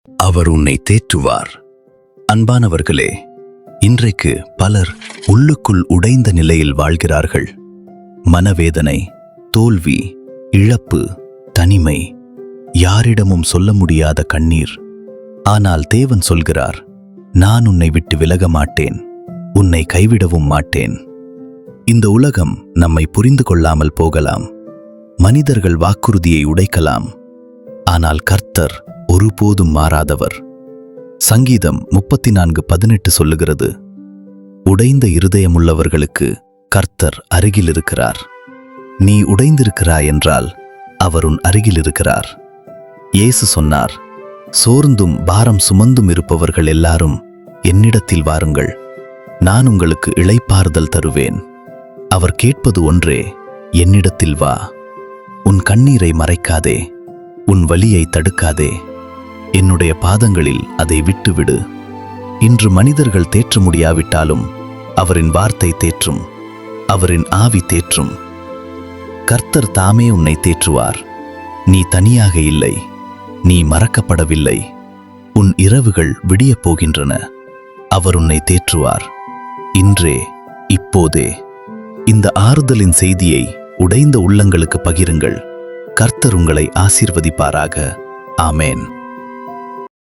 அவர் உன்னை தேற்றுவார். அன்பானவர்களே, இன்றைக்கு பலர் உள்ளுக்குள் உடைந்த நிலையில் வாழ்கிறார்கள். மனவேதனை, தோல்வி, இழப்பு, தனிமை, யாரிடமும் சொல்ல முடியாத கண்ணீர். ஆனால் தேவன் சொல்கிறார், நான் உன்னை விட்டு விலக மாட்டேன், உன்னை கைவிடவும் மாட்டேன். இந்த உலகம் நம்மை புரிந்து கொள்ளாமல் போகலாம், மனிதர்கள் வாக்குறுதியை உடைக்கலாம், ஆனால் கர்த்தர் ஒருபோதும் மாறாதவர். சங்கீதம் 34:18 சொல்லுகிறது, உடைந்த இருதயமுள்ளவர்களுக்கு கர்த்தர் அருகில் இருக்கிறார். நீ உடைந்திருக்கிறாய் என்றால் அவர் உன் அருகில் இருக்கிறார். இயேசு சொன்னார், சோர்ந்தும் பாரம் சுமந்தும் இருப்பவர்கள் எல்லாரும் என்னிடத்தில் வாருங்கள், நான் உங்களுக்கு இளைப்பாறுதல் தருவேன். அவர் கேட்பது ஒன்றே, என்னிடத்தில் வா. உன் கண்ணீரை மறைக்காதே, உன் வலியை தடுக்காதே, என்னுடைய பாதங்களில் அதை விட்டுவிடு. இன்று மனிதர்கள் தேற்ற முடியாவிட்டாலும் அவரின் வார்த்தை தேற்றும், அவரின் ஆவி தேற்றும். கர்த்தர் தாமே உன்னை தேற்றுவார். நீ தனியாக இல்லை, நீ மறக்கப்படவில்லை. உன் இரவுகள் விடியப் போகின்றன. அவர் உன்னை தேற்றுவார், இன்றே, இப்போதே. இந்த ஆறுதலின் செய்தியை உடைந்த உள்ளங்களுக்கு பகிருங்கள். கர்த்தர் உங்களை ஆசீர்வதிப்பாராக. ஆமேன்.